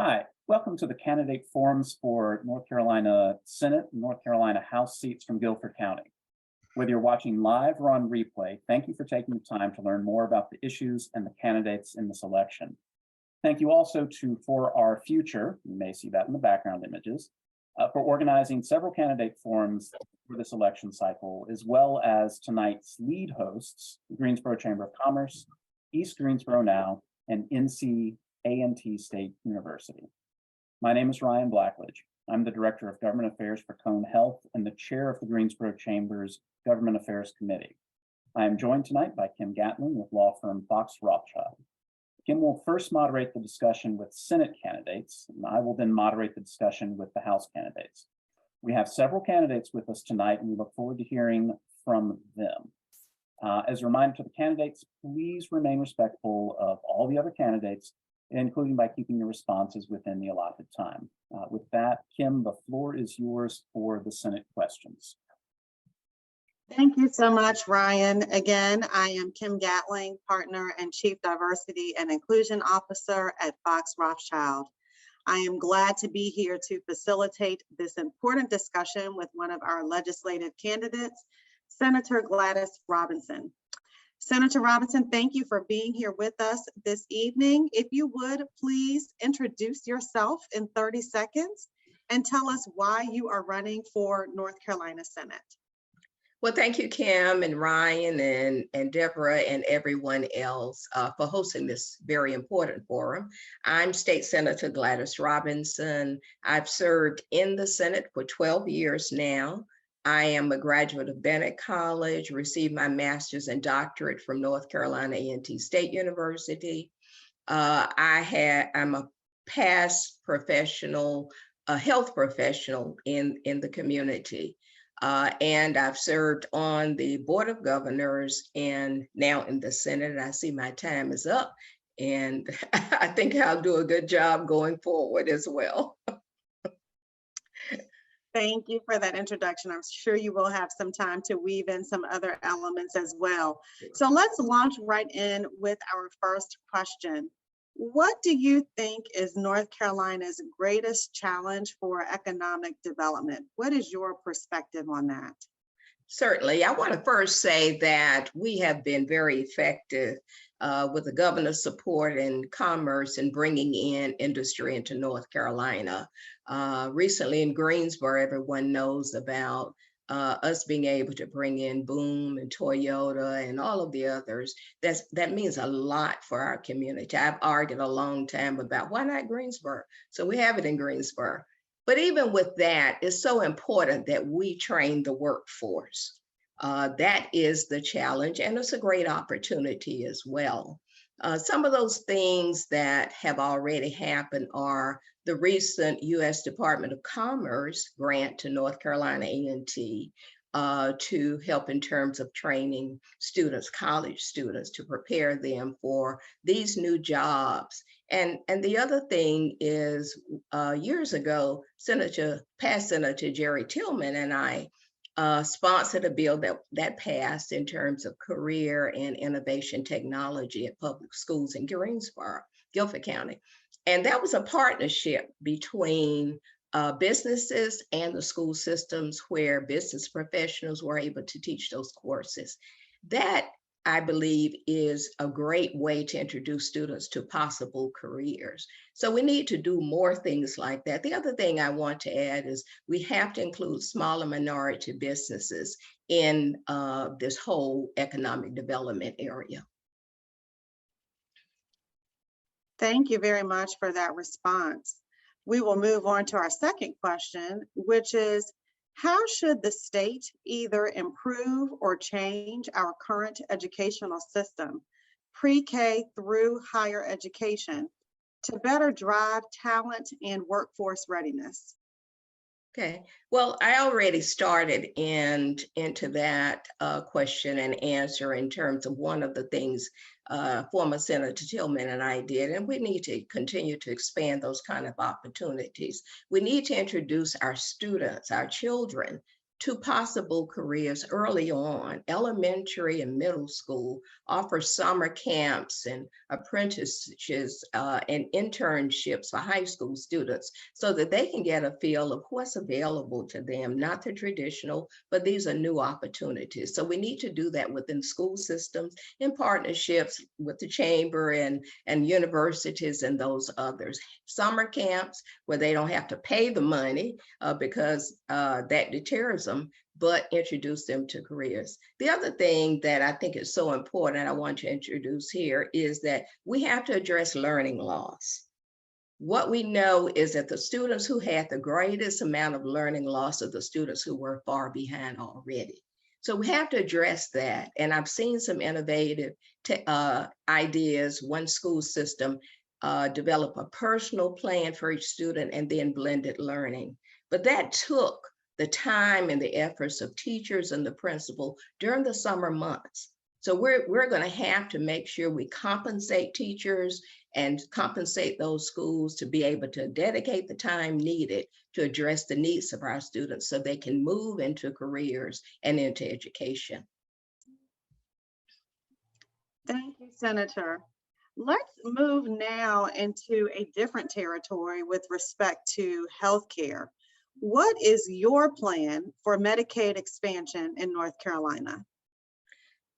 Hi, welcome to the candidate forums for North Carolina Senate and North Carolina House seats from Guilford County. Whether you're watching live or on replay, thank you for taking the time to learn more about the issues and the candidates in this election. Thank you also to For Our Future, you may see that in the background images, for organizing several candidate forums for this election cycle, as well as tonight's lead hosts, the Greensboro Chamber of Commerce, East Greensboro Now, and NC A&T State University. My name is Ryan Blackledge. I'm the Director of Government Affairs for Cone Health and the Chair of the Greensboro Chamber's Government Affairs Committee. I am joined tonight by Kim Gatling with law firm Fox Rothschild. Kim will first moderate the discussion with Senate candidates, and I will then moderate the discussion with the House candidates. We have several candidates with us tonight, and we look forward to hearing from them. As a reminder to the candidates, please remain respectful of all the other candidates, including by keeping your responses within the allotted time. With that, Kim, the floor is yours for the Senate questions. Thank you so much, Ryan. Again, I am Kim Gatling, Partner and Chief Diversity and Inclusion Officer at Fox Rothschild. I am glad to be here to facilitate this important discussion with one of our legislative candidates, Senator Gladys Robinson. Senator Robinson, thank you for being here with us this evening. If you would, please introduce yourself in 30 seconds and tell us why you are running for North Carolina Senate. Well, thank you, Kim and Ryan and Deborah and everyone else for hosting this very important forum. I'm State Senator Gladys Robinson. I've served in the Senate for 12 years now. I am a graduate of Bennett College, received my master's and doctorate from North Carolina A&T State University. I'm a past professional, a health professional in the community. And I've served on the Board of Governors and now in the Senate. I see my time is up, and I think I'll do a good job going forward as well. Thank you for that introduction. I'm sure you will have some time to weave in some other elements as well. So let's launch right in with our first question. What do you think is North Carolina's greatest challenge for economic development? What is your perspective on that? Certainly. I want to first say that we have been very effective with the governor's support and commerce in bringing in industry into North Carolina. Recently in Greensboro, everyone knows about us being able to bring in Boom and Toyota and all of the others. That means a lot for our community. I've argued a long time about why not Greensboro? So we have it in Greensboro. But even with that, it's so important that we train the workforce. That is the challenge, and it's a great opportunity as well. Some of those things that have already happened are the recent U.S. Department of Commerce grant to North Carolina A&T to help in terms of training students, college students, to prepare them for these new jobs. And the other thing is years ago, past Senator Jerry Tillman and I sponsored a bill that passed in terms of career and innovation technology at public schools in Greensboro, Guilford County. And that was a partnership between businesses and the school systems where business professionals were able to teach those courses. That, I believe, is a great way to introduce students to possible careers. So we need to do more things like that. The other thing I want to add is we have to include smaller minority businesses in this whole economic development area. Thank you very much for that response. We will move on to our second question, which is, how should the state either improve or change our current educational system, pre-K through higher education, to better drive talent and workforce readiness? Okay, well, I already started into that question and answer in terms of one of the things former Senator Tillman and I did, and we need to continue to expand those kind of opportunities. We need to introduce our students, our children, to possible careers early on. Elementary and middle school offer summer camps and apprenticeships and internships for high school students so that they can get a feel of what's available to them, not the traditional, but these are new opportunities. So we need to do that within school systems in partnerships with the chamber and universities and those others. Summer camps where they don't have to pay the money because that deters them, but introduce them to careers. The other thing that I think is so important I want to introduce here is that we have to address learning loss. What we know is that the students who had the greatest amount of learning loss are the students who were far behind already. So we have to address that. And I've seen some innovative ideas. One school system develop a personal plan for each student and then blended learning. But that took the time and the efforts of teachers and the principal during the summer months. So we're going to have to make sure we compensate teachers and compensate those schools to be able to dedicate the time needed to address the needs of our students so they can move into careers and into education. Thank you, Senator. Let's move now into a different territory with respect to healthcare. What is your plan for Medicaid expansion in North Carolina?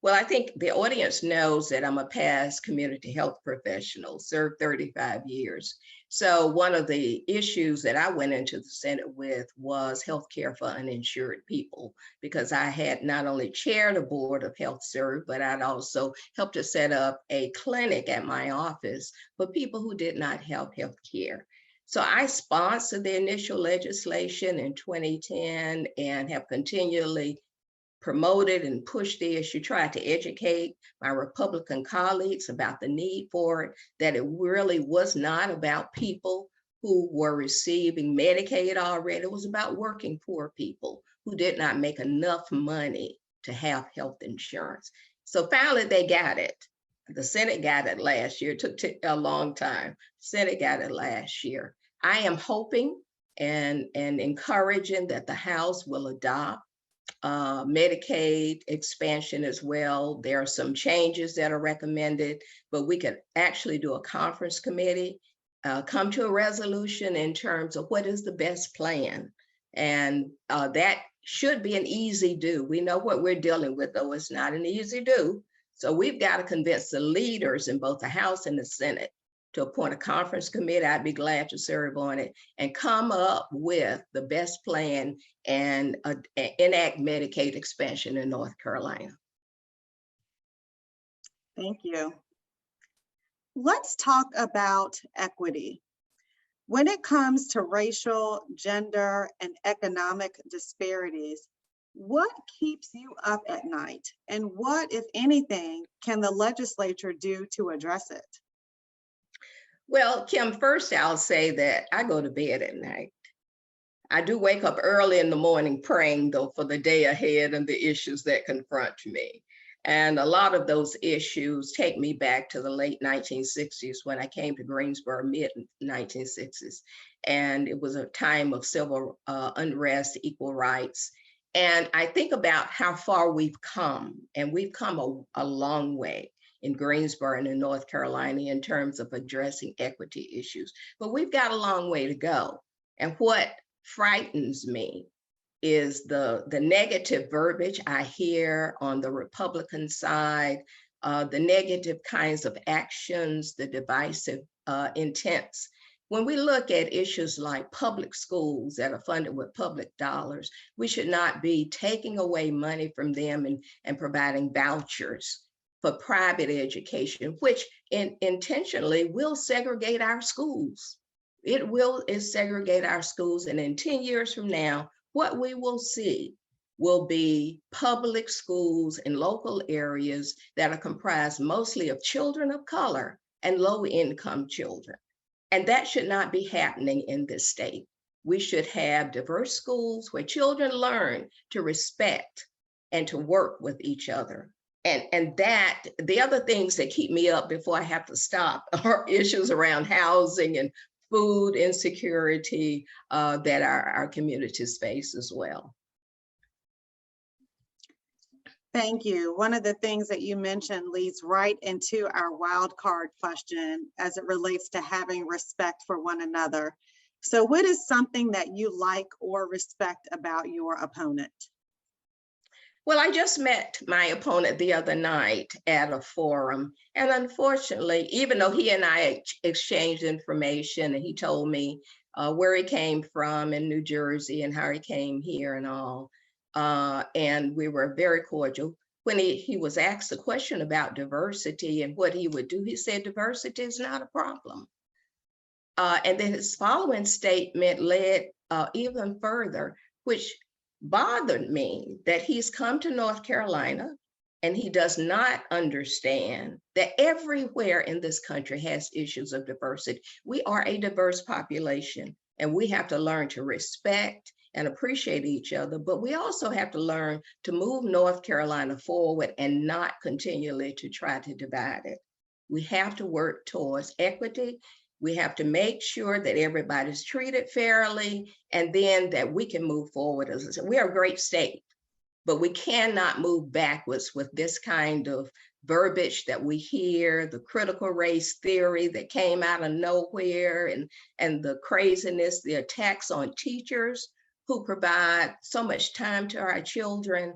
Well, I think the audience knows that I'm a past community health professional, served 35 years. So one of the issues that I went into the Senate with was healthcare for uninsured people, because I had not only chaired a board of Health Serve, but I'd also helped to set up a clinic at my office for people who did not have health care. So I sponsored the initial legislation in 2010 and have continually promoted and pushed the issue, tried to educate my Republican colleagues about the need for it, that it really was not about people who were receiving Medicaid already. It was about working poor people who did not make enough money to have health insurance. So finally they got it. The Senate got it last year. It took a long time. Senate got it last year. I am hoping and encouraging that the House will adopt Medicaid expansion as well. There are some changes that are recommended, but we could actually do a conference committee, come to a resolution in terms of what is the best plan. And that should be an easy do. We know what we're dealing with, though it's not an easy do. So we've got to convince the leaders in both the House and the Senate to appoint a conference committee. I'd be glad to serve on it and come up with the best plan and enact Medicaid expansion in North Carolina. Thank you. Let's talk about equity. When it comes to racial, gender, and economic disparities, what keeps you up at night? And what, if anything, can the legislature do to address it? Well, Kim, first I'll say that I go to bed at night. I do wake up early in the morning praying, though, for the day ahead and the issues that confront me. And a lot of those issues take me back to the late 1960s when I came to Greensboro, mid-1960s. And it was a time of civil unrest, equal rights. And I think about how far we've come, and we've come a long way in Greensboro and in North Carolina in terms of addressing equity issues. But we've got a long way to go. And what frightens me is the negative verbiage I hear on the Republican side, the negative kinds of actions, the divisive intents. When we look at issues like public schools that are funded with public dollars, we should not be taking away money from them and providing vouchers for private education, which intentionally will segregate our schools. It will segregate our schools, and in 10 years from now, what we will see will be public schools in local areas that are comprised mostly of children of color and low-income children. And that should not be happening in this state. We should have diverse schools where children learn to respect and to work with each other. And that, the other things that keep me up before I have to stop are issues around housing and food insecurity that our communities face as well. Thank you. One of the things that you mentioned leads right into our wild card question as it relates to having respect for one another. So what is something that you like or respect about your opponent? Well, I just met my opponent the other night at a forum. And unfortunately, even though he and I exchanged information and he told me where he came from in New Jersey and how he came here and all, and we were very cordial. When he was asked a question about diversity and what he would do, he said, diversity is not a problem. And then his following statement led even further, which bothered me, that he's come to North Carolina and he does not understand that everywhere in this country has issues of diversity. We are a diverse population and we have to learn to respect and appreciate each other, but we also have to learn to move North Carolina forward and not continually to try to divide it. We have to work towards equity. We have to make sure that everybody's treated fairly, and then that we can move forward. As I said, we are a great state, but we cannot move backwards with this kind of verbiage that we hear, the critical race theory that came out of nowhere, and the craziness, the attacks on teachers who provide so much time to our children.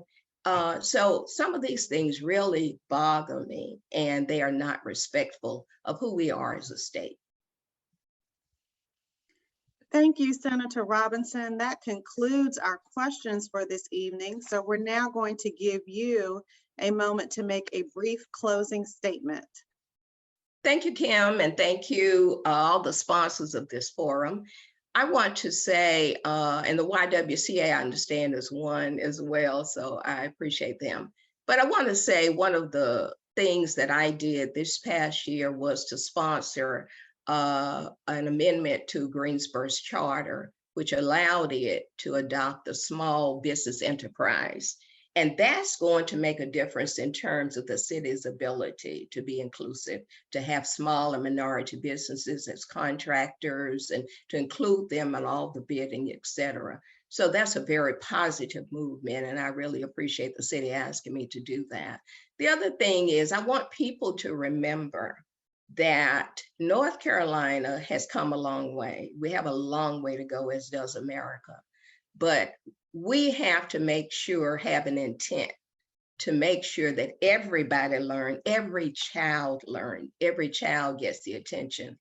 So some of these things really bother me, and they are not respectful of who we are as a state. Thank you, Senator Robinson. That concludes our questions for this evening. So we're now going to give you a moment to make a brief closing statement. Thank you, Kim, and thank you all the sponsors of this forum. I want to say, and the YWCA I understand is one as well, so I appreciate them. But I want to say one of the things that I did this past year was to sponsor an amendment to Greensburg's charter, which allowed it to adopt the small business enterprise. And that's going to make a difference in terms of the city's ability to be inclusive, to have small and minority businesses as contractors and to include them in all the bidding, et cetera. So that's a very positive movement, and I really appreciate the city asking me to do that. The other thing is I want people to remember that North Carolina has come a long way. We have a long way to go, as does America. But we have to make sure, have an intent to make sure that everybody learn, every child learn, every child gets the attention.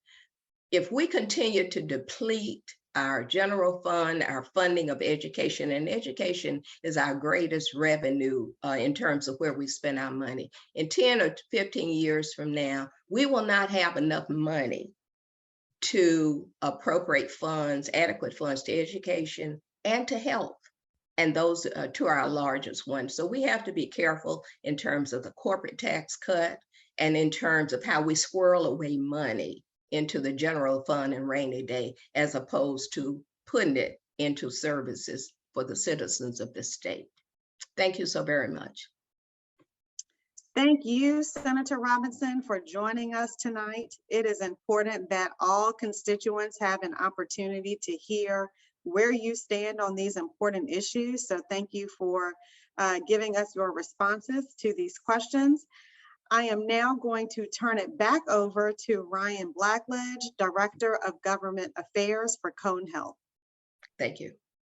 If we continue to deplete our general fund, our funding of education, and education is our greatest revenue in terms of where we spend our money. In 10 or 15 years from now, we will not have enough money to appropriate funds, adequate funds to education and to health. And those two are our largest ones. So we have to be careful in terms of the corporate tax cut and in terms of how we squirrel away money into the general fund and rainy day, as opposed to putting it into services for the citizens of the state. Thank you so very much. Thank you, Senator Robinson, for joining us tonight. It is important that all constituents have an opportunity to hear where you stand on these important issues. So thank you for giving us your responses to these questions. I am now going to turn it back over to Ryan Blackledge, Director of Government Affairs for Cone Health. Thank you.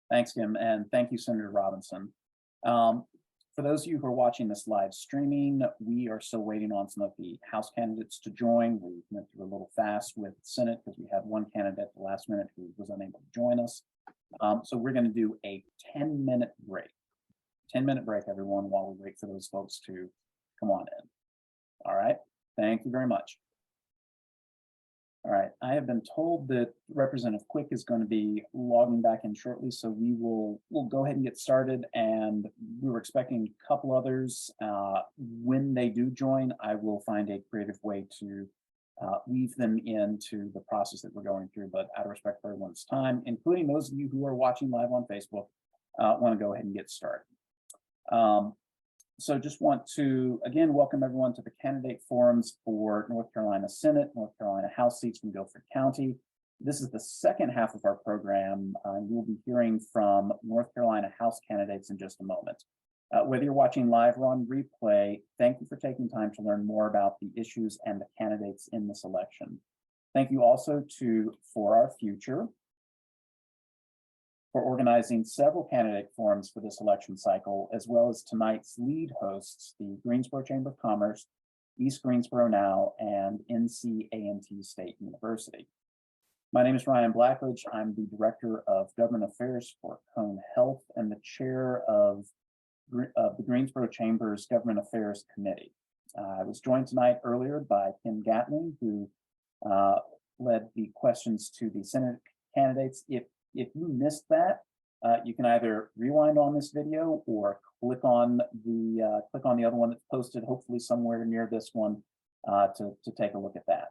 Thanks, Kim, and thank you, Senator Robinson. For those of you who are watching this live streaming, we are still waiting on some of the House candidates to join. We went through a little fast with Senate because we had one candidate at the last minute who was unable to join us. So we're going to do a 10-minute break. 10-minute break, everyone, while we wait for those folks to come on in. All right, thank you very much. All right, I have been told that Representative Quick is going to be logging back in shortly, so we'll go ahead and get started. And we were expecting a couple others. When they do join, I will find a creative way to weave them into the process that we're going through. But out of respect for everyone's time, including those of you who are watching live on Facebook, want to go ahead and get started. So just want to, again, welcome everyone to the candidate forums for North Carolina Senate, North Carolina House seats from Guilford County. This is the second half of our program. We'll be hearing from North Carolina House candidates in just a moment. Whether you're watching live or on replay, thank you for taking time to learn more about the issues and the candidates in this election. Thank you also to For Our Future for organizing several candidate forums for this election cycle, as well as tonight's lead hosts, the Greensboro Chamber of Commerce, East Greensboro Now, and NC-A&T State University. My name is Ryan Blackledge. I'm the Director of Government Affairs for Cone Health and the Chair of the Greensboro Chamber's Government Affairs Committee. I was joined tonight earlier by Kim Gatling, who led the questions to the Senate candidates. If you missed that, you can either rewind on this video or click on the other one that's posted, hopefully somewhere near this one, to take a look at that.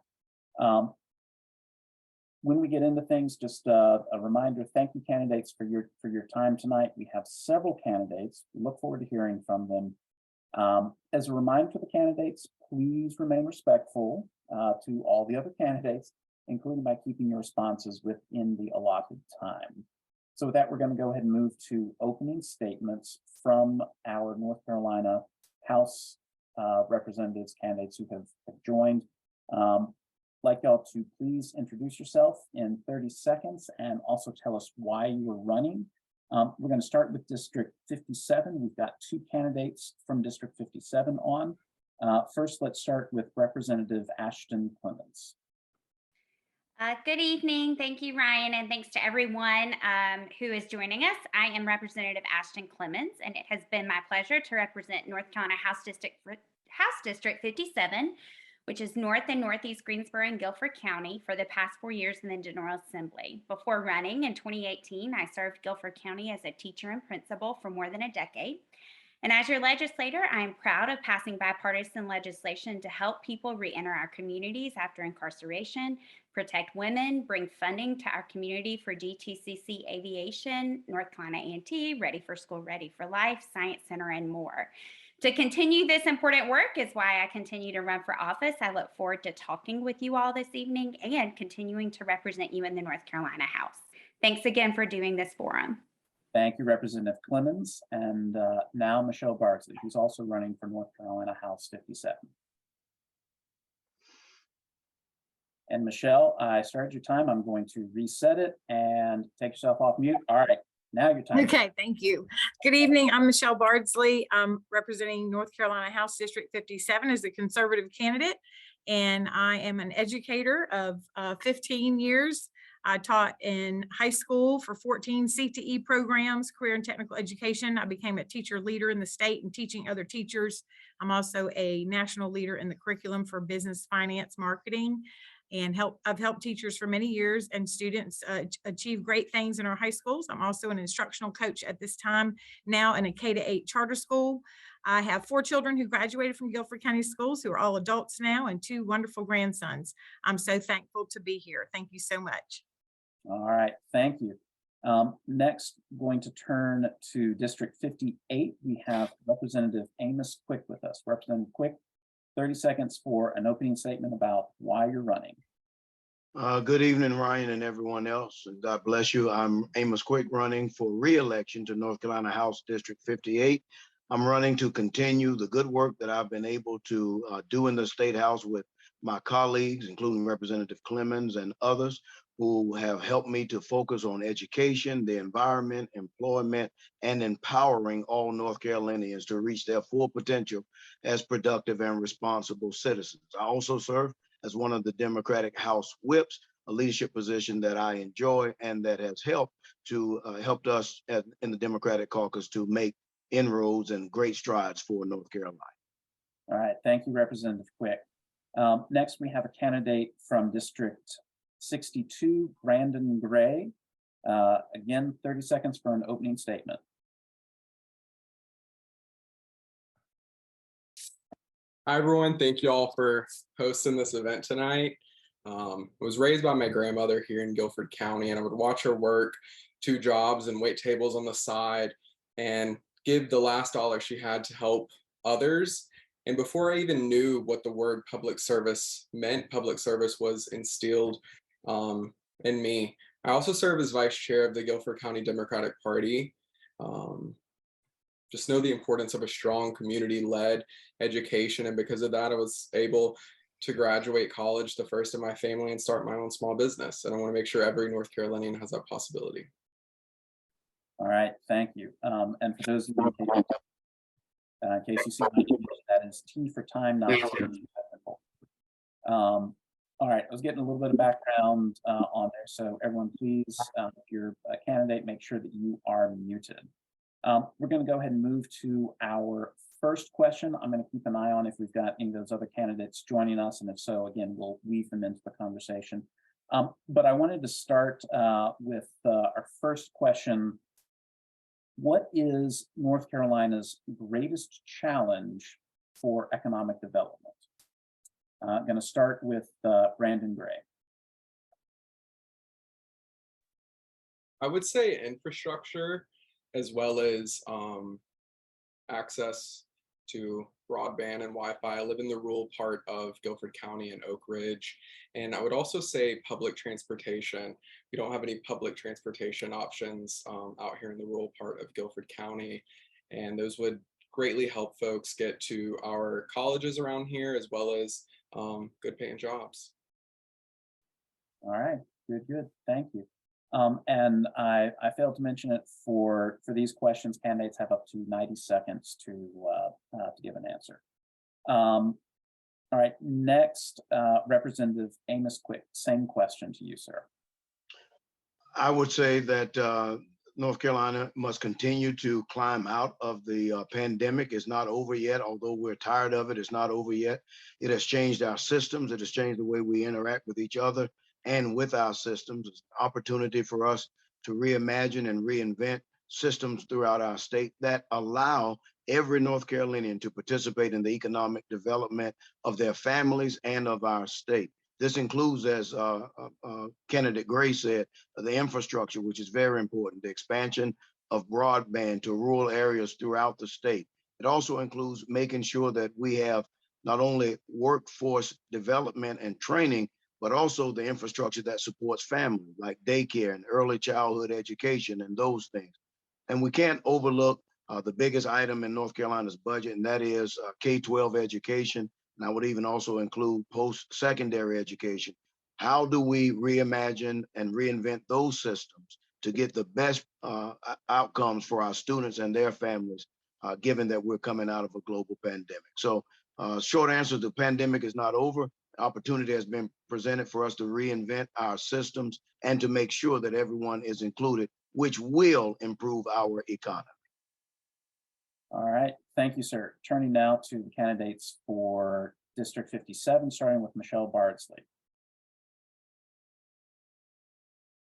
When we get into things, just a reminder, thank you candidates for your time tonight. We have several candidates. We look forward to hearing from them. As a reminder to the candidates, please remain respectful to all the other candidates, including by keeping your responses within the allotted time. So with that, we're going to go ahead and move to opening statements from our North Carolina House representatives candidates who have joined. Like y'all to please introduce yourself in 30 seconds and also tell us why you're running. We're going to start with District 57. We've got two candidates from District 57 on. First, let's start with Representative Ashton Clemens. Good evening. Thank you, Ryan, and thanks to everyone who is joining us. I am Representative Ashton Clemens, and it has been my pleasure to represent North Carolina House District 57, which is North and Northeast Greensboro and Guilford County, for the past 4 years in the General Assembly. Before running in 2018, I served Guilford County as a teacher and principal for more than a decade. And as your legislator, I am proud of passing bipartisan legislation to help people re-enter our communities after incarceration, protect women, bring funding to our community for GTCC Aviation, North Carolina A&T, Ready for School, Ready for Life, Science Center, and more. To continue this important work is why I continue to run for office. I look forward to talking with you all this evening and continuing to represent you in the North Carolina House. Thanks again for doing this forum. Thank you, Representative Clemens. And now Michelle Bardsley, who's also running for North Carolina House 57. And Michelle, I started your time. I'm going to reset it and take yourself off mute. All right. Now your time. Okay, thank you. Good evening. I'm Michelle Bardsley. I'm representing North Carolina House District 57 as a conservative candidate, and I am an educator of 15 years. I taught in high school for 14 CTE programs, career and technical education. I became a teacher leader in the state and teaching other teachers. I'm also a national leader in the curriculum for business, finance, marketing, and I've helped teachers for many years and students achieve great things in our high schools. I'm also an instructional coach at this time now in a K-8 charter school. I have 4 children who graduated from Guilford County Schools who are all adults now, and 2 wonderful grandsons. I'm so thankful to be here. Thank you so much. All right, thank you. Next, going to turn to District 58. We have Representative Amos Quick with us. Representative Quick, 30 seconds for an opening statement about why you're running. Good evening, Ryan and everyone else, and God bless you. I'm Amos Quick, running for re-election to North Carolina House District 58. I'm running to continue the good work that I've been able to do in the State House with my colleagues, including Representative Clemens and others, who have helped me to focus on education, the environment, employment, and empowering all North Carolinians to reach their full potential as productive and responsible citizens. I also serve as one of the Democratic House whips, a leadership position that I enjoy and that has helped us in the Democratic caucus to make inroads and great strides for North Carolina. All right, thank you, Representative Quick. Next, we have a candidate from District 62, Brandon Gray. Again, 30 seconds for an opening statement. Hi, everyone. Thank you all for hosting this event tonight. I was raised by my grandmother here in Guilford County, and I would watch her work 2 jobs and wait tables on the side and give the last dollar she had to help others. And before I even knew what the word public service meant, public service was instilled in me. I also serve as vice chair of the Guilford County Democratic Party. just know the importance of a strong community-led education. And because of that, I was able to graduate college, the first in my family, and start my own small business. And I want to make sure every North Carolinian has that possibility. All right, thank you. And for those of you, in case you see my image, that is T for time, not T for technical. All right, I was getting a little bit of background on there. So everyone, please, if you're a candidate, make sure that you are muted. We're going to go ahead and move to our first question. I'm going to keep an eye on if we've got any of those other candidates joining us. And if so, again, we'll weave them into the conversation. But I wanted to start with our first question. What is North Carolina's greatest challenge for economic development? I'm going to start with Brandon Gray. I would say infrastructure, as well as access to broadband and Wi-Fi. I live in the rural part of Guilford County in Oak Ridge. And I would also say public transportation. We don't have any public transportation options out here in the rural part of Guilford County. And those would greatly help folks get to our colleges around here, as well as good paying jobs. All right, good, thank you. And I failed to mention it for these questions, candidates have up to 90 seconds to give an answer. All right, next, Representative Amos Quick, same question to you, sir. I would say that North Carolina must continue to climb out of the pandemic. It's not over yet, although we're tired of it. It's not over yet. It has changed our systems. It has changed the way we interact with each other and with our systems. It's an opportunity for us to reimagine and reinvent systems throughout our state that allow every North Carolinian to participate in the economic development of their families and of our state. This includes, as candidate Gray said, the infrastructure, which is very important, the expansion of broadband to rural areas throughout the state. It also includes making sure that we have not only workforce development and training, but also the infrastructure that supports families, like daycare and early childhood education and those things. And we can't overlook the biggest item in North Carolina's budget, and that is K-12 education. And I would even also include post-secondary education. How do we reimagine and reinvent those systems to get the best outcomes for our students and their families, given that we're coming out of a global pandemic? So short answer, the pandemic is not over. Opportunity has been presented for us to reinvent our systems and to make sure that everyone is included, which will improve our economy. All right, thank you, sir. Turning now to the candidates for District 57, starting with Michelle Bardsley.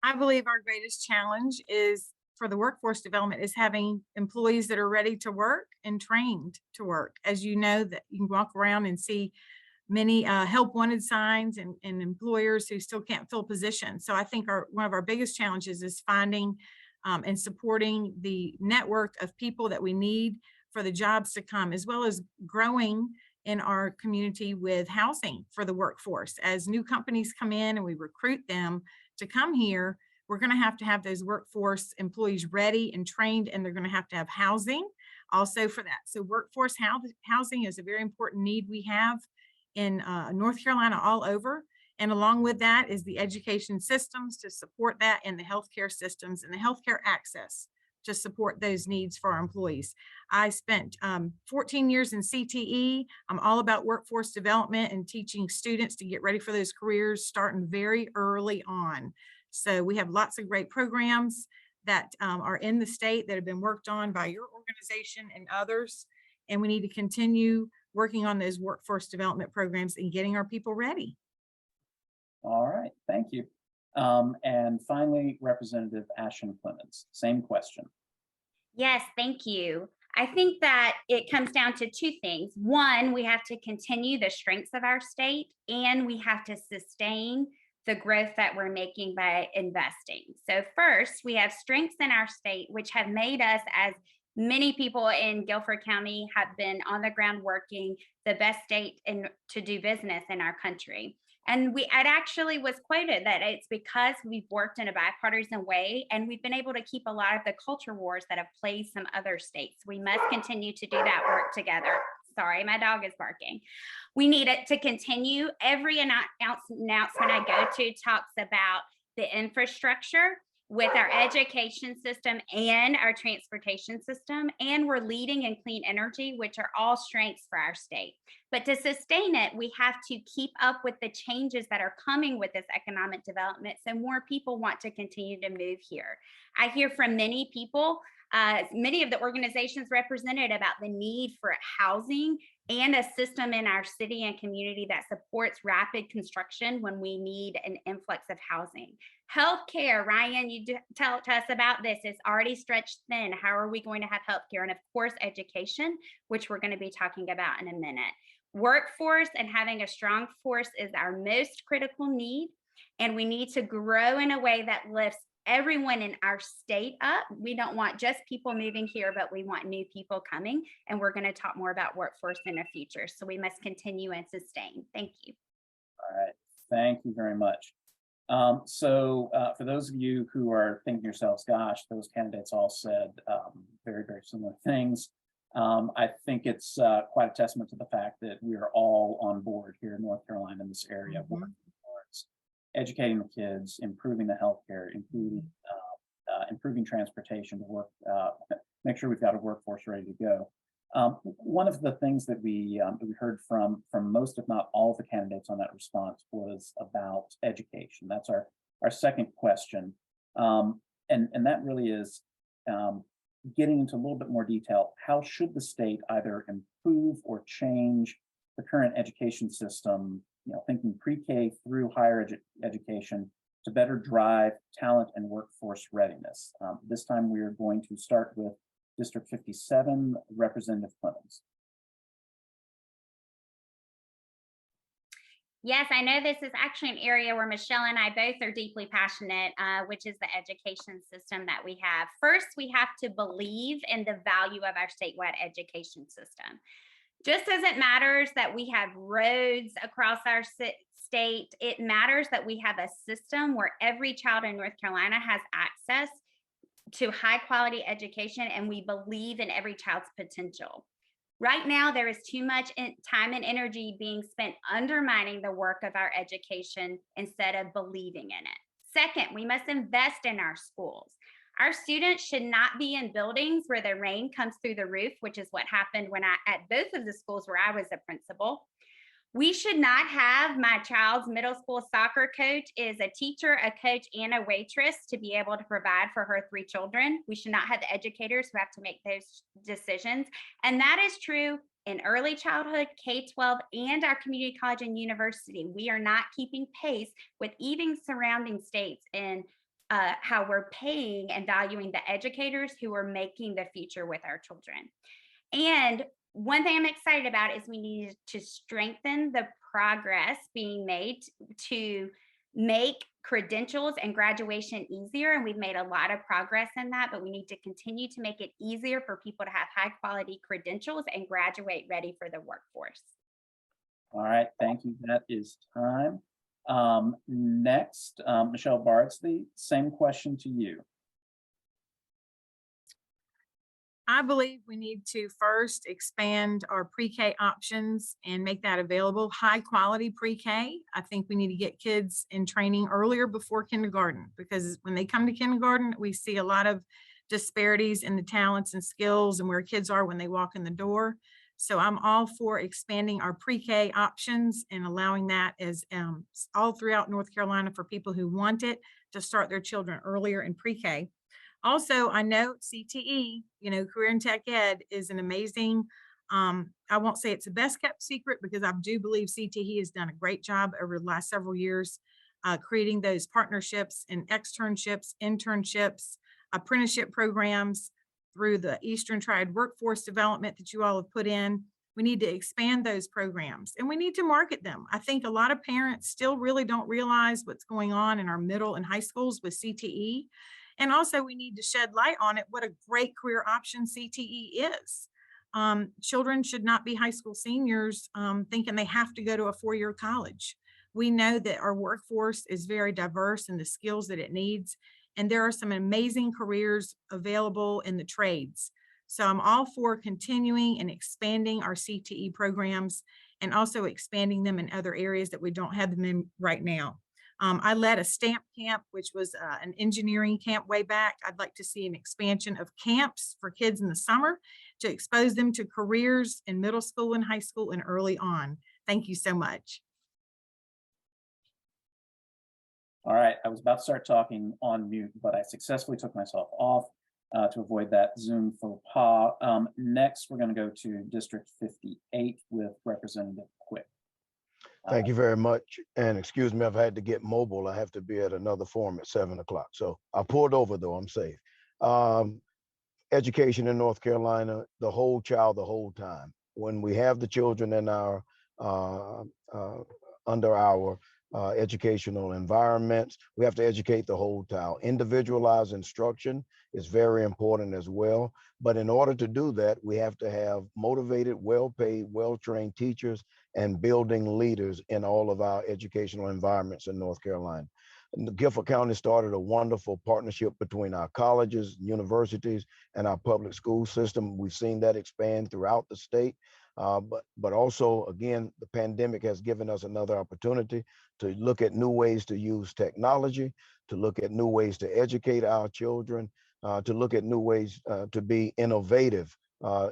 I believe our greatest challenge is for the workforce development is having employees that are ready to work and trained to work. As you know, that you can walk around and see many help wanted signs and employers who still can't fill positions. So I think one of our biggest challenges is finding and supporting the network of people that we need for the jobs to come, as well as growing in our community with housing for the workforce. As new companies come in and we recruit them to come here, we're going to have those workforce employees ready and trained, and they're going to have housing also for that. So workforce housing is a very important need we have in North Carolina all over. And along with that is the education systems to support that, and the healthcare systems and the healthcare access to support those needs for our employees. I spent 14 years in CTE. I'm all about workforce development and teaching students to get ready for those careers starting very early on. So we have lots of great programs that are in the state that have been worked on by your organization and others. And we need to continue working on those workforce development programs and getting our people ready. All right, thank you. And finally, Representative Ashton Clemens, same question. Yes, thank you. I think that it comes down to two things. One, we have to continue the strengths of our state, and we have to sustain the growth that we're making by investing. So first, we have strengths in our state, which have made us, as many people in Guilford County have been on the ground working, the best state to do business in our country. And it actually was quoted that it's because we've worked in a bipartisan way and we've been able to keep a lot of the culture wars that have plagued some other states. We must continue to do that work together. Sorry, my dog is barking. We need it to continue. Every announcement I go to talks about the infrastructure with our education system and our transportation system, and we're leading in clean energy, which are all strengths for our state. But to sustain it, we have to keep up with the changes that are coming with this economic development, so more people want to continue to move here. I hear from many people, many of the organizations represented, about the need for housing and a system in our city and community that supports rapid construction when we need an influx of housing. Healthcare, Ryan, you tell us about this. It's already stretched thin. How are we going to have healthcare? And of course, education, which we're going to be talking about in a minute. Workforce and having a strong force is our most critical need. And we need to grow in a way that lifts everyone in our state up. We don't want just people moving here, but we want new people coming. And we're going to talk more about workforce in the future. So we must continue and sustain. Thank you. All right. Thank you very much. For those of you who are thinking to yourselves, gosh, those candidates all said very, very similar things. I think it's quite a testament to the fact that we are all on board here in North Carolina in this area, working towards educating the kids, improving the healthcare, improving transportation to work, make sure we've got a workforce ready to go. One of the things that we heard from most, if not all, of the candidates on that response was about education. That's our second question, and that really is getting into a little bit more detail. How should the state either improve or change the current education system? Thinking pre-K through higher education to better drive talent and workforce readiness. This time we are going to start with District 57, Representative Clements. Yes, I know this is actually an area where Michelle and I both are deeply passionate, which is the education system that we have. First, we have to believe in the value of our statewide education system. Just as it matters that we have roads across our state, it matters that we have a system where every child in North Carolina has access to high quality education, and we believe in every child's potential. Right now, there is too much time and energy being spent undermining the work of our education instead of believing in it. Second, we must invest in our schools. Our students should not be in buildings where the rain comes through the roof, which is what happened at both of the schools where I was a principal. We should not have my child's middle school soccer coach is a teacher, a coach, and a waitress to be able to provide for her 3 children. We should not have the educators who have to make those decisions. And that is true in early childhood, K-12, and our community college and university. We are not keeping pace with even surrounding states in how we're paying and valuing the educators who are making the future with our children. And one thing I'm excited about is we need to strengthen the progress being made to make credentials and graduation easier. And we've made a lot of progress in that, but we need to continue to make it easier for people to have high quality credentials and graduate ready for the workforce. All right, thank you. That is time. Next, Michelle Bardsley, same question to you. I believe we need to first expand our pre-K options and make that available, high quality pre-K. I think we need to get kids in training earlier before kindergarten, because when they come to kindergarten, we see a lot of disparities in the talents and skills and where kids are when they walk in the door. So I'm all for expanding our pre-K options and allowing that as all throughout North Carolina for people who want it to start their children earlier in pre-K. Also, I know CTE, Career and Tech Ed is an amazing, I won't say it's the best kept secret, because I do believe CTE has done a great job over the last several years, creating those partnerships and externships, internships, apprenticeship programs through the Eastern Triad Workforce Development that you all have put in. We need to expand those programs and we need to market them. I think a lot of parents still really don't realize what's going on in our middle and high schools with CTE. And also we need to shed light on it, what a great career option CTE is. Children should not be high school seniors thinking they have to go to a 4-year college. We know that our workforce is very diverse in the skills that it needs, and there are some amazing careers available in the trades. So I'm all for continuing and expanding our CTE programs and also expanding them in other areas that we don't have them in right now. I led a stamp camp, which was an engineering camp way back. I'd like to see an expansion of camps for kids in the summer to expose them to careers in middle school and high school and early on. Thank you so much. All right, I was about to start talking on mute, but I successfully took myself off to avoid that Zoom faux pas. Next, we're going to go to District 58 with Representative Quick. Thank you very much. And excuse me, I've had to get mobile. I have to be at another forum at 7 o'clock. So I pulled over though, I'm safe. Education in North Carolina, the whole child, the whole time. When we have the children in our, under our educational environments, we have to educate the whole child. Individualized instruction is very important as well. But in order to do that, we have to have motivated, well-paid, well-trained teachers and building leaders in all of our educational environments in North Carolina. And Guilford County started a wonderful partnership between our colleges, universities, and our public school system. We've seen that expand throughout the state. But also, again, the pandemic has given us another opportunity to look at new ways to use technology, to look at new ways to educate our children, to look at new ways to be innovative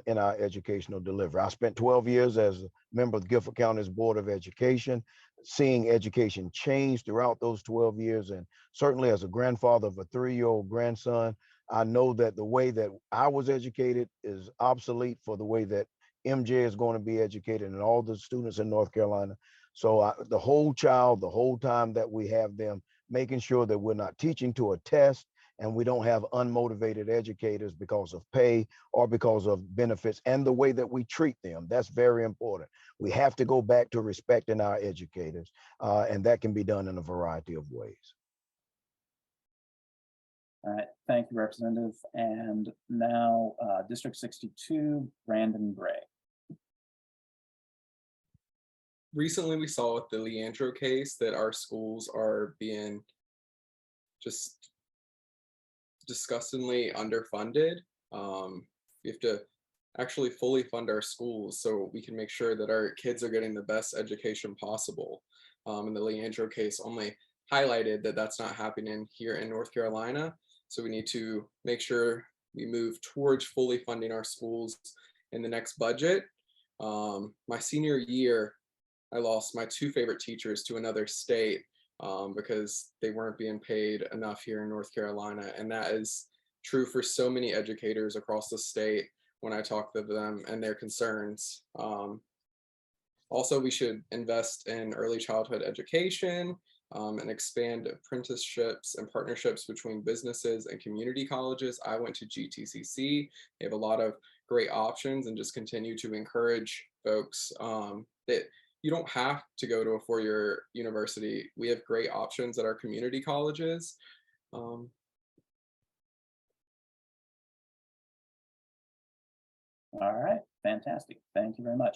in our educational delivery. I spent 12 years as a member of Guilford County's Board of Education, seeing education change throughout those 12 years. And certainly as a grandfather of a 3-year-old grandson, I know that the way that I was educated is obsolete for the way that MJ is going to be educated and all the students in North Carolina. So the whole child, the whole time that we have them, making sure that we're not teaching to a test and we don't have unmotivated educators because of pay or because of benefits and the way that we treat them. That's very important. We have to go back to respecting our educators, and that can be done in a variety of ways. All right, thank you, Representative. And now District 62, Brandon Gray. Recently, we saw with the Leandro case that our schools are being just disgustingly underfunded. We have to actually fully fund our schools so we can make sure that our kids are getting the best education possible. And the Leandro case only highlighted that that's not happening here in North Carolina. So we need to make sure we move towards fully funding our schools in the next budget. My senior year, I lost my 2 favorite teachers to another state because they weren't being paid enough here in North Carolina. And that is true for so many educators across the state when I talk to them and their concerns. Also, we should invest in early childhood education and expand apprenticeships and partnerships between businesses and community colleges. I went to GTCC. They have a lot of great options, and just continue to encourage folks that you don't have to go to a 4-year university. We have great options at our community colleges. All right, fantastic. Thank you very much.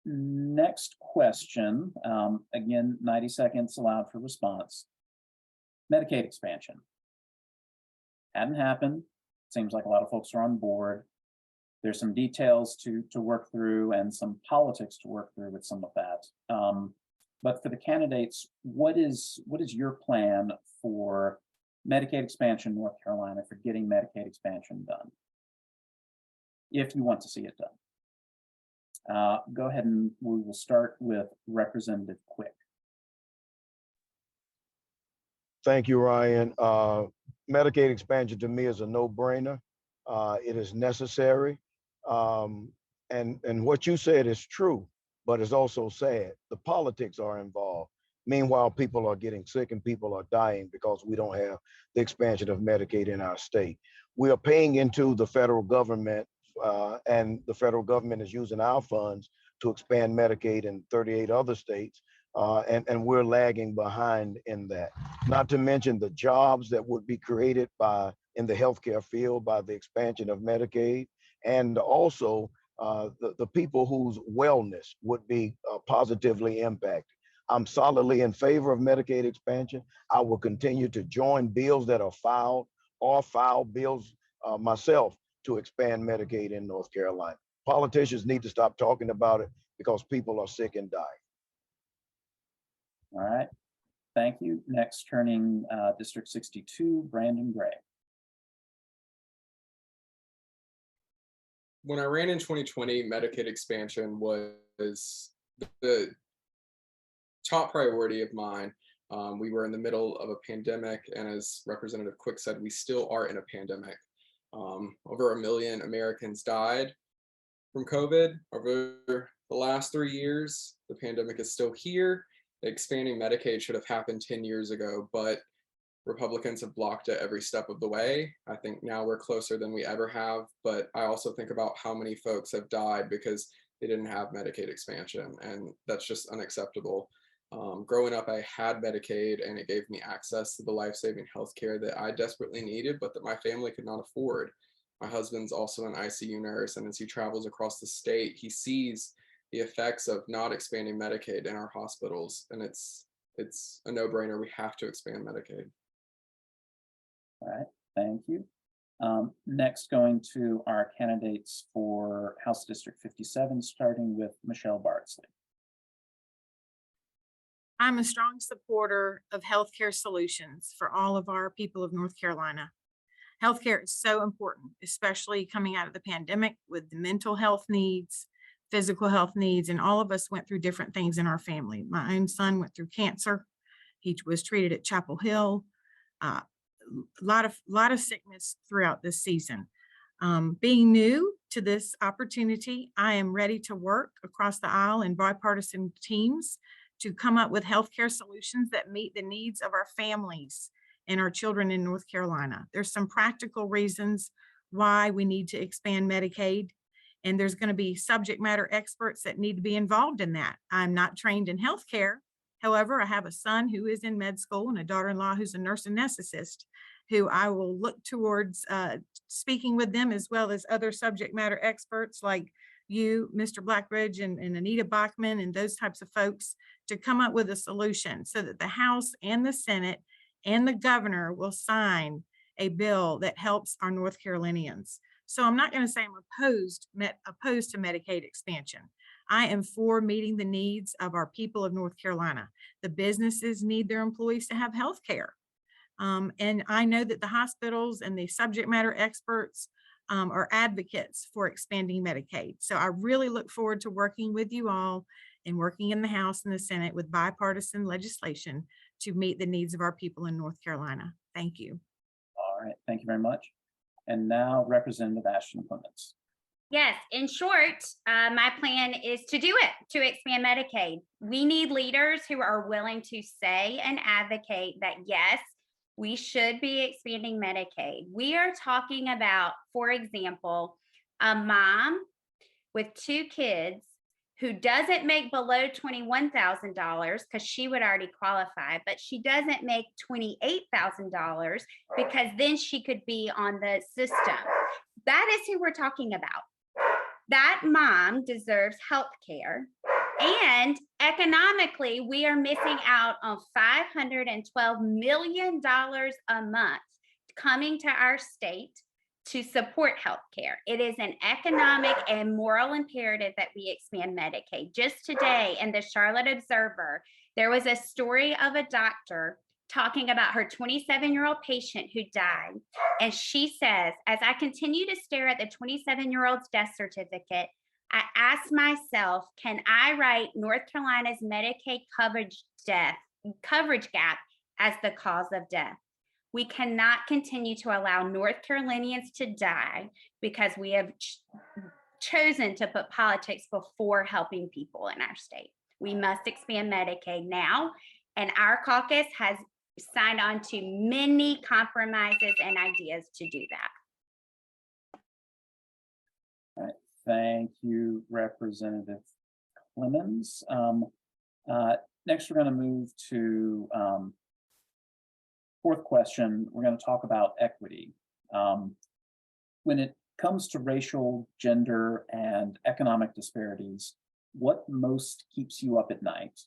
Next question, again, 90 seconds allowed for response. Medicaid expansion. Hadn't happened. Seems like a lot of folks are on board. There's some details to work through and some politics to work through with some of that. But for the candidates, what is your plan for Medicaid expansion in North Carolina, for getting Medicaid expansion done, if you want to see it done? Go ahead, and we will start with Representative Quick. Thank you, Ryan. Medicaid expansion to me is a no-brainer. It is necessary. And what you said is true, but it's also sad. The politics are involved. Meanwhile, people are getting sick and people are dying because we don't have the expansion of Medicaid in our state. We are paying into the federal government, and the federal government is using our funds to expand Medicaid in 38 other states, and we're lagging behind in that. Not to mention the jobs that would be created in the healthcare field by the expansion of Medicaid, and also the people whose wellness would be positively impacted. I'm solidly in favor of Medicaid expansion. I will continue to join bills that are filed or file bills myself to expand Medicaid in North Carolina. Politicians need to stop talking about it because people are sick and dying. All right, thank you. Next, turning District 62, Brandon Gray. When I ran in 2020, Medicaid expansion was the top priority of mine. We were in the middle of a pandemic, and as Representative Quick said, we still are in a pandemic. Over 1 million Americans died from COVID over the last 3 years. The pandemic is still here. Expanding Medicaid should have happened 10 years ago, but Republicans have blocked it every step of the way. I think now we're closer than we ever have, but I also think about how many folks have died because they didn't have Medicaid expansion, and that's just unacceptable. Growing up, I had Medicaid, and it gave me access to the life-saving healthcare that I desperately needed, but that my family could not afford. My husband's also an ICU nurse, and as he travels across the state, he sees the effects of not expanding Medicaid in our hospitals, and it's a no-brainer. We have to expand Medicaid. All right, thank you. Next, going to our candidates for House District 57, starting with Michelle Bardsley. I'm a strong supporter of healthcare solutions for all of our people of North Carolina. Healthcare is so important, especially coming out of the pandemic with the mental health needs, physical health needs, and all of us went through different things in our family. My own son went through cancer. He was treated at Chapel Hill. A lot of sickness throughout this season. Being new to this opportunity, I am ready to work across the aisle in bipartisan teams to come up with healthcare solutions that meet the needs of our families and our children in North Carolina. There's some practical reasons why we need to expand Medicaid, and there's going to be subject matter experts that need to be involved in that. I'm not trained in healthcare. However, I have a son who is in med school and a daughter-in-law who's a nurse anesthetist, who I will look towards speaking with them, as well as other subject matter experts like you, Mr. Blackledge, and Anita Bachman, and those types of folks, to come up with a solution so that the House and the Senate and the governor will sign a bill that helps our North Carolinians. So I'm not going to say I'm opposed to Medicaid expansion. I am for meeting the needs of our people of North Carolina. The businesses need their employees to have health care. And I know that the hospitals and the subject matter experts are advocates for expanding Medicaid. So I really look forward to working with you all and working in the House and the Senate with bipartisan legislation to meet the needs of our people in North Carolina. Thank you. All right, thank you very much. And now Representative Ashton Clemens. Yes, in short, my plan is to do it, to expand Medicaid. We need leaders who are willing to say and advocate that, yes, we should be expanding Medicaid. We are talking about, for example, a mom with 2 kids who doesn't make below $21,000 because she would already qualify, but she doesn't make $28,000 because then she could be on the system. That is who we're talking about. That mom deserves health care. And economically, we are missing out on $512 million a month coming to our state to support healthcare. It is an economic and moral imperative that we expand Medicaid. Just today in the Charlotte Observer, there was a story of a doctor talking about her 27-year-old patient who died. And she says, as I continue to stare at the 27-year-old's death certificate, I ask myself, can I write North Carolina's Medicaid coverage gap as the cause of death? We cannot continue to allow North Carolinians to die because we have chosen to put politics before helping people in our state. We must expand Medicaid now, and our caucus has signed on to many compromises and ideas to do that. All right, thank you, Representative Clemens. Next, we're going to move to fourth question. We're going to talk about equity. When it comes to racial, gender, and economic disparities, what most keeps you up at night?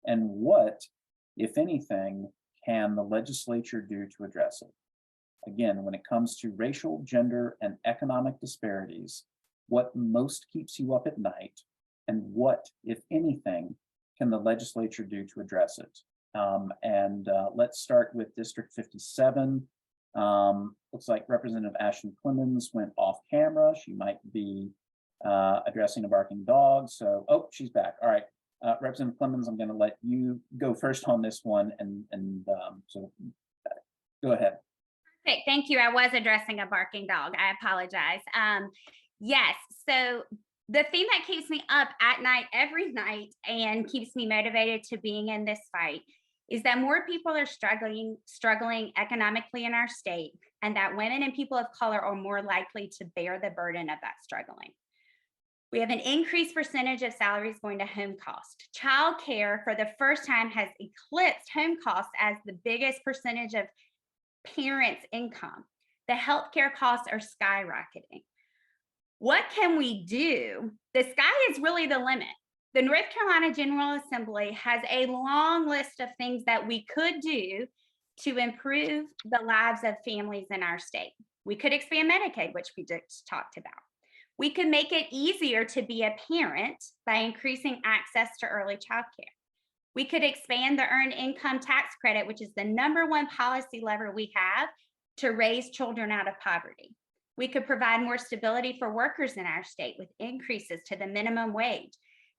And what, if anything, can the legislature do to address it? Again, when it comes to racial, gender, and economic disparities, what most keeps you up at night, and what, if anything, can the legislature do to address it? Let's start with District 57. Looks like Representative Ashton Clemens went off camera. She might be addressing a barking dog. So, oh, she's back. All right, Representative Clemens, I'm going to let you go first on this one, so go ahead. Okay, thank you. I was addressing a barking dog. I apologize. Yes, so the thing that keeps me up at night, every night, and keeps me motivated to being in this fight is that more people are struggling economically in our state, and that women and people of color are more likely to bear the burden of that struggling. We have an increased percentage of salaries going to home cost. Child care for the first time has eclipsed home costs as the biggest percentage of parents' income. The healthcare costs are skyrocketing. What can we do? The sky is really the limit. The North Carolina General Assembly has a long list of things that we could do to improve the lives of families in our state. We could expand Medicaid, which we just talked about. We could make it easier to be a parent by increasing access to early child care. We could expand the Earned Income Tax Credit, which is the #1 policy lever we have to raise children out of poverty. We could provide more stability for workers in our state with increases to the minimum wage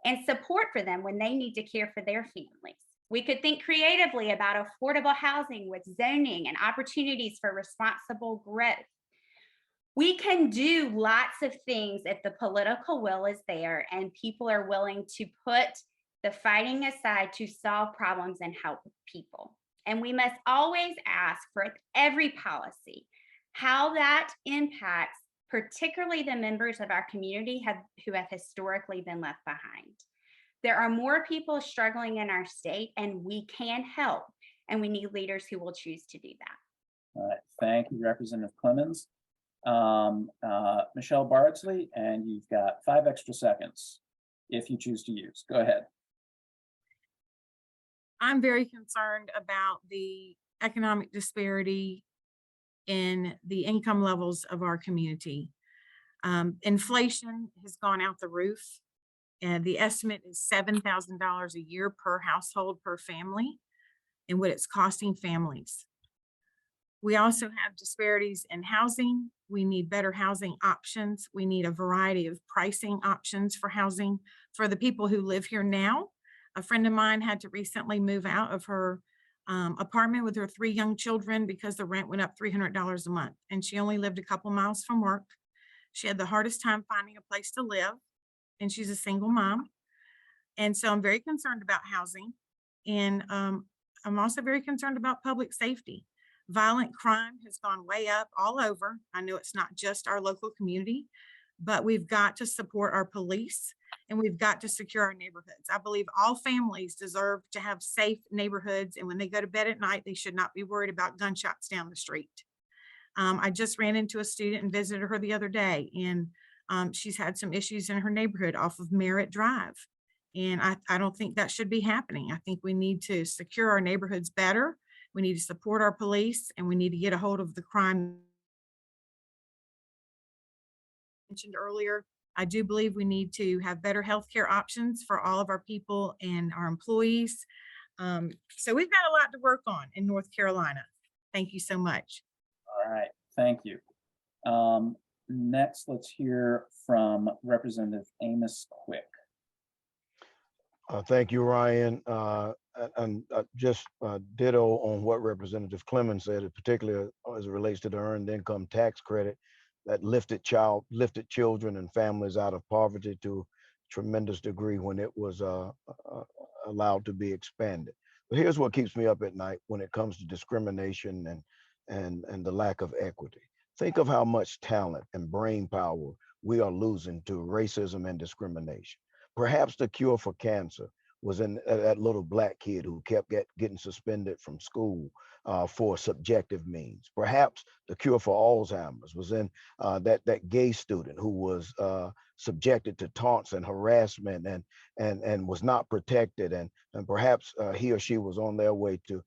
and support for them when they need to care for their families. We could think creatively about affordable housing with zoning and opportunities for responsible growth. We can do lots of things if the political will is there and people are willing to put the fighting aside to solve problems and help people. And we must always ask for every policy how that impacts particularly the members of our community who have historically been left behind. There are more people struggling in our state, and we can help, and we need leaders who will choose to do that. All right, thank you, Representative Clemens. Michelle Bardsley, and you've got 5 extra seconds if you choose to use. Go ahead. I'm very concerned about the economic disparity in the income levels of our community. Inflation has gone out the roof, and the estimate is $7,000 a year per household, per family, and what it's costing families. We also have disparities in housing. We need better housing options. We need a variety of pricing options for housing for the people who live here now. A friend of mine had to recently move out of her apartment with her 3 young children because the rent went up $300 a month, and she only lived a couple miles from work. She had the hardest time finding a place to live, and she's a single mom. And so I'm very concerned about housing, and I'm also very concerned about public safety. Violent crime has gone way up all over. I know it's not just our local community, but we've got to support our police, and we've got to secure our neighborhoods. I believe all families deserve to have safe neighborhoods, and when they go to bed at night, they should not be worried about gunshots down the street. I just ran into a student and visited her the other day, and she's had some issues in her neighborhood off of Merritt Drive. And I don't think that should be happening. I think we need to secure our neighborhoods better. We need to support our police, and we need to get a hold of the crime mentioned earlier. I do believe we need to have better healthcare options for all of our people and our employees. So we've got a lot to work on in North Carolina. Thank you so much. All right, thank you. Next, let's hear from Representative Amos Quick. Thank you, Ryan. And just ditto on what Representative Clemens said, particularly as it relates to the Earned Income Tax Credit that lifted children and families out of poverty to a tremendous degree when it was allowed to be expanded. But here's what keeps me up at night when it comes to discrimination and the lack of equity. Think of how much talent and brain power we are losing to racism and discrimination. Perhaps the cure for cancer was in that little black kid who kept getting suspended from school for subjective means. Perhaps the cure for Alzheimer's was in that gay student who was subjected to taunts and harassment and was not protected, and perhaps he or she was on their way to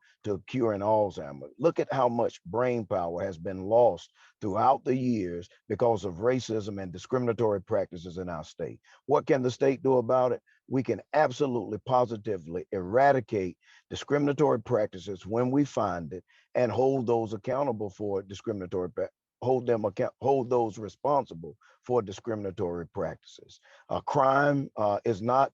curing Alzheimer's. Look at how much brain power has been lost throughout the years because of racism and discriminatory practices in our state. What can the state do about it? We can absolutely positively eradicate discriminatory practices when we find it and hold those accountable for discriminatory hold those responsible for discriminatory practices. Crime is not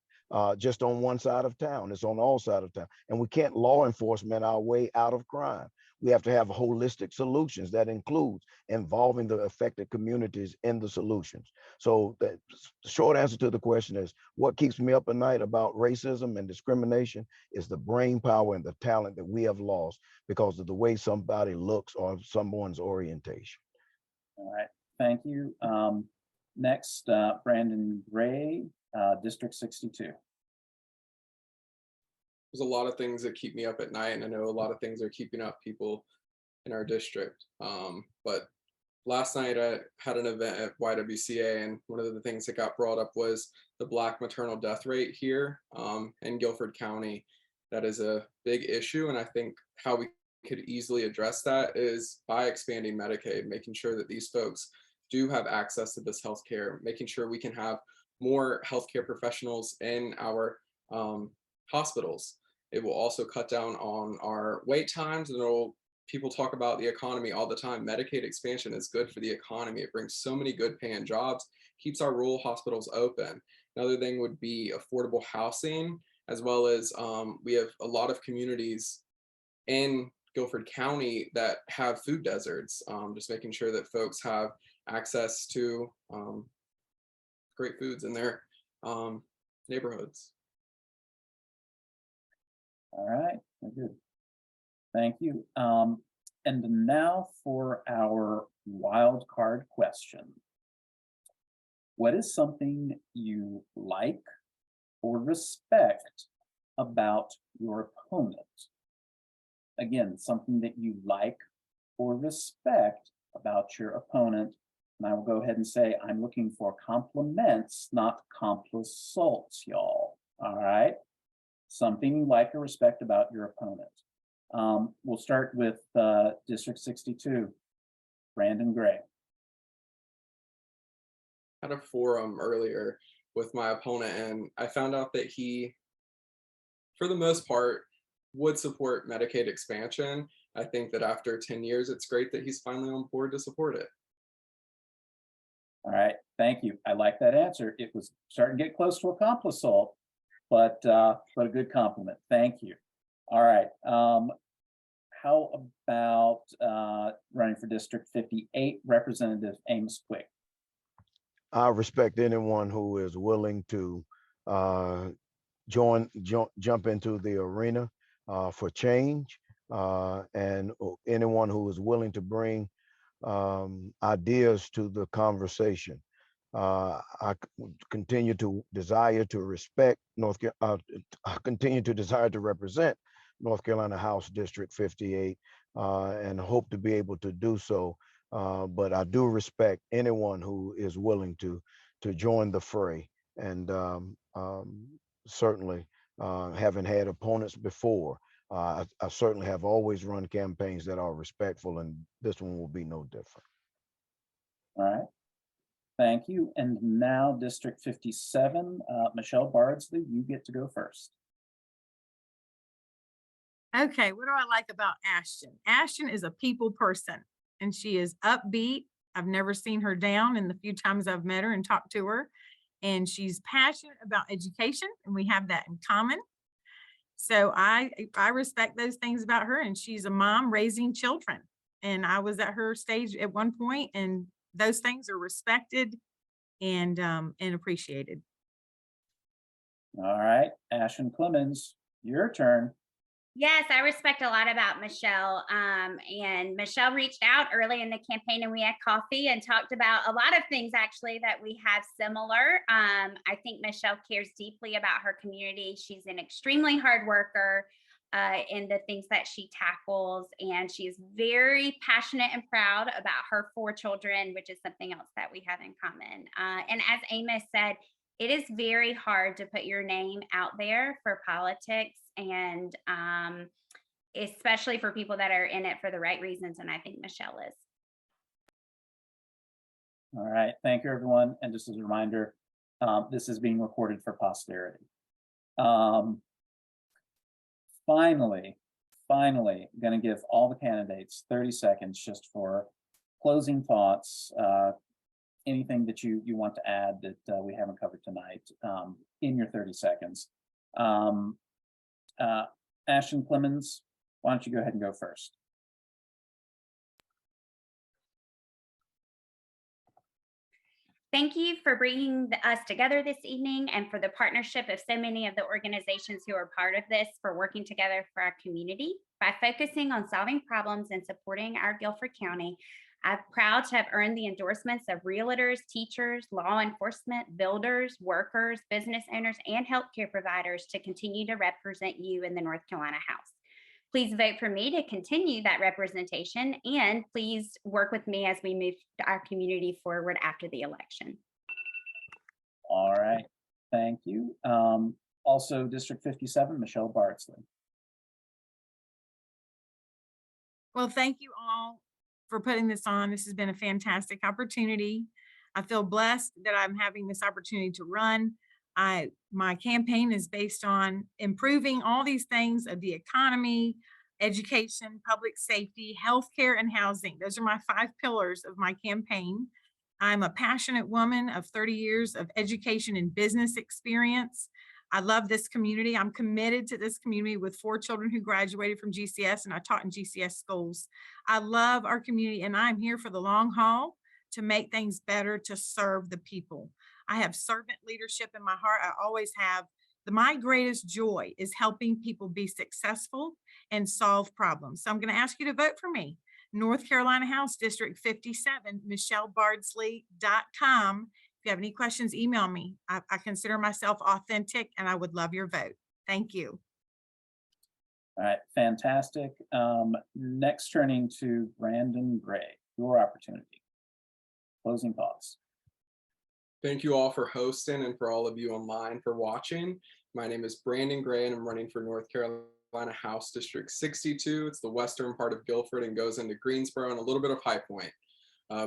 just on one side of town, it's on all sides of town. And we can't law enforcement our way out of crime. We have to have holistic solutions that includes involving the affected communities in the solutions. So the short answer to the question is, what keeps me up at night about racism and discrimination is the brain power and the talent that we have lost because of the way somebody looks or someone's orientation. All right, thank you. Next, Brandon Gray, District 62. There's a lot of things that keep me up at night, and I know a lot of things are keeping up people in our district. But last night I had an event at YWCA, and one of the things that got brought up was the Black maternal death rate here in Guilford County. That is a big issue, and I think how we could easily address that is by expanding Medicaid, making sure that these folks do have access to this healthcare, making sure we can have more healthcare professionals in our hospitals. It will also cut down on our wait times, and people talk about the economy all the time. Medicaid expansion is good for the economy. It brings so many good paying jobs, keeps our rural hospitals open. Another thing would be affordable housing, as well as we have a lot of communities in Guilford County that have food deserts, just making sure that folks have access to great foods in their neighborhoods. All right, very good. Thank you. And now for our wild card question. What is something you like or respect about your opponent? Again, something that you like or respect about your opponent. And I will go ahead and say I'm looking for compliments, not complissalts, y'all. All right. Something you like or respect about your opponent. We'll start with District 62, Brandon Gray. I had a forum earlier with my opponent, and I found out that he, for the most part, would support Medicaid expansion. I think that after 10 years, it's great that he's finally on board to support it. All right, thank you. I like that answer. It was starting to get close to a complisalt, but a good compliment. Thank you. All right. How about running for District 58, Representative Amos Quick? I respect anyone who is willing to jump into the arena for change, and anyone who is willing to bring ideas to the conversation. I continue to desire to respect I continue to desire to represent North Carolina House District 58 and hope to be able to do so. But I do respect anyone who is willing to join the fray, and certainly having had opponents before, I certainly have always run campaigns that are respectful, and this one will be no different. All right. Thank you. And now District 57, Michelle Bardsley, you get to go first. Okay, what do I like about Ashton? Ashton is a people person, and she is upbeat. I've never seen her down in the few times I've met her and talked to her. And she's passionate about education, and we have that in common. So I respect those things about her, and she's a mom raising children. And I was at her stage at one point, and those things are respected and appreciated. All right, Ashton Clemens, your turn. Yes, I respect a lot about Michelle. And Michelle reached out early in the campaign and we had coffee and talked about a lot of things actually that we have similar. I think Michelle cares deeply about her community. She's an extremely hard worker in the things that she tackles. And she is very passionate and proud about her 4 children, which is something else that we have in common. And as Amos said, it is very hard to put your name out there for politics, and especially for people that are in it for the right reasons. And I think Michelle is. All right, thank you, everyone. And just as a reminder, this is being recorded for posterity. Finally, going to give all the candidates 30 seconds just for closing thoughts, anything that you want to add that we haven't covered tonight in your 30 seconds. Ashton Clemens, why don't you go ahead and go first? Thank you for bringing us together this evening and for the partnership of so many of the organizations who are part of this for working together for our community. By focusing on solving problems and supporting our Guilford County, I'm proud to have earned the endorsements of realtors, teachers, law enforcement, builders, workers, business owners, and healthcare providers to continue to represent you in the North Carolina House. Please vote for me to continue that representation, and please work with me as we move our community forward after the election. All right, thank you. Also, District 57, Michelle Bardsley. Well, thank you all for putting this on. This has been a fantastic opportunity. I feel blessed that I'm having this opportunity to run. My campaign is based on improving all these things of the economy, education, public safety, healthcare, and housing. Those are my 5 pillars of my campaign. I'm a passionate woman of 30 years of education and business experience. I love this community. I'm committed to this community with 4 children who graduated from GCS, and I taught in GCS schools. I love our community, and I'm here for the long haul to make things better, to serve the people. I have servant leadership in my heart. I always have. My greatest joy is helping people be successful and solve problems. So I'm going to ask you to vote for me. North Carolina House District 57, michellebardsley.com. If you have any questions, email me. I consider myself authentic and I would love your vote. Thank you. All right, fantastic. Next, turning to Brandon Gray, your opportunity. Closing thoughts. Thank you all for hosting and for all of you online for watching. My name is Brandon Gray and I'm running for North Carolina House District 62. It's the western part of Guilford and goes into Greensboro and a little bit of High Point.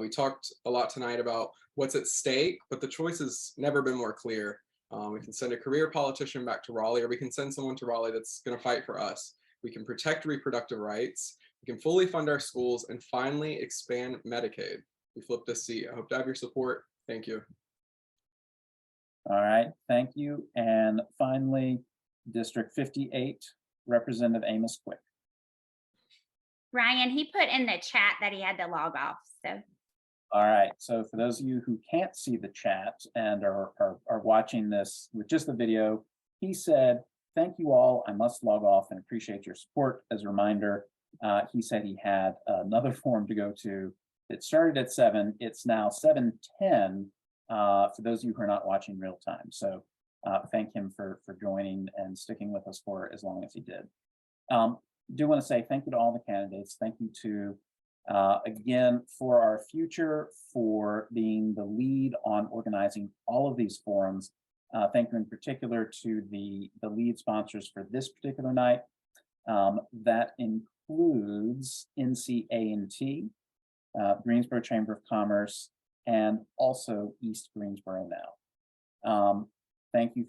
We talked a lot tonight about what's at stake, but the choice has never been more clear. We can send a career politician back to Raleigh, or we can send someone to Raleigh that's going to fight for us. We can protect reproductive rights. We can fully fund our schools and finally expand Medicaid. We flipped this seat. I hope to have your support. Thank you. All right, thank you. And finally, District 58, Representative Amos Quick. Ryan, he put in the chat that he had to log off. So. All right, so for those of you who can't see the chat and are watching this with just the video, he said, "Thank you all, I must log off and appreciate your support." As a reminder, he said he had another forum to go to. It started at 7, it's now 7:10 for those of you who are not watching real time. So thank him for joining and sticking with us for as long as he did. Do want to say thank you to all the candidates. Thank you to again, for our future, for being the lead on organizing all of these forums. Thank you in particular to the lead sponsors for this particular night. That includes NCA&T, Greensboro Chamber of Commerce, and also East Greensboro Now. Thank you.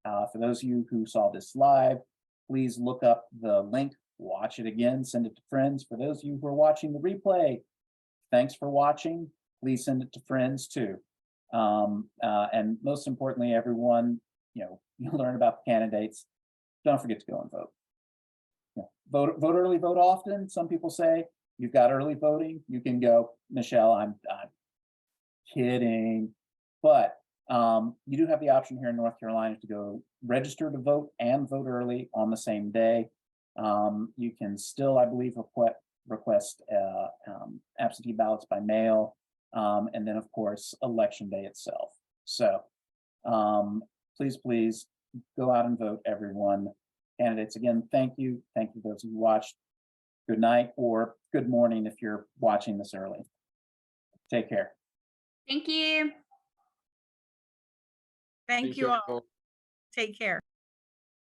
For those of you who saw this live, please look up the link, watch it again, send it to friends. For those of you who are watching the replay, thanks for watching. Please send it to friends too. And most importantly, everyone, you learn about the candidates. Don't forget to go and vote. Vote early, vote often. Some people say you've got early voting. You can go, Michelle, I'm kidding. But you do have the option here in North Carolina to go register to vote and vote early on the same day. You can still, I believe, request absentee ballots by mail, and then, of course, election day itself. So please go out and vote, everyone. Candidates, again, thank you. Thank you to those who watched. Good night or good morning if you're watching this early. Take care. Thank you. Thank you all. Take care.